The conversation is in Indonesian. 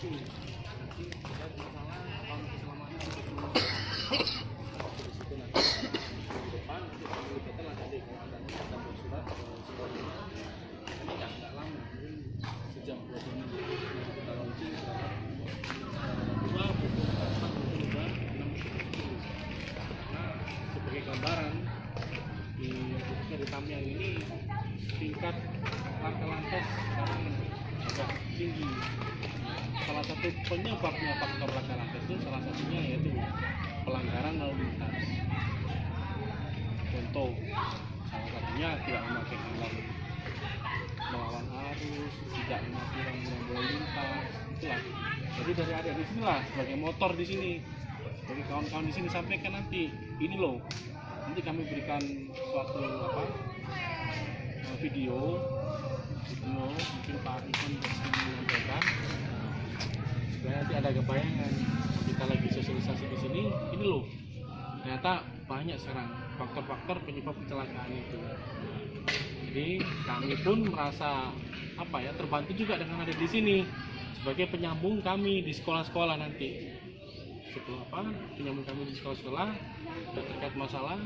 nanti ada masalah tahun keselamatan di situ nanti di depan nanti kami libatkan lah tadi kalau ada surat sekolah ini nggak lama mungkin sejam 2 jam kita launching dua pukul 6. Nah sebagai gambaran di khususnya di Tamiang ini tingkat laka lantas sekarang agak tinggi. Salah satu penyebabnya faktor laka lantas itu salah satunya yaitu pelanggaran lalu lintas. Contoh, salah satunya tidak memakai helm, melawan arus, tidak mematuhi rambu lalu lintas, itulah. Jadi dari area di sinilah sebagai motor di sini, sebagai kawan-kawan di sini sampaikan nanti ini loh. Nanti kami berikan suatu video mungkin Pak Ikon bisa menyampaikan supaya nanti ada kebayangan kita lagi sosialisasi di sini ini loh ternyata banyak sekarang faktor-faktor penyebab kecelakaan itu. Jadi kami pun merasa terbantu juga dengan ada di sini sebagai penyambung kami di sekolah-sekolah nanti. Penyambung kami di sekolah-sekolah terkait masalah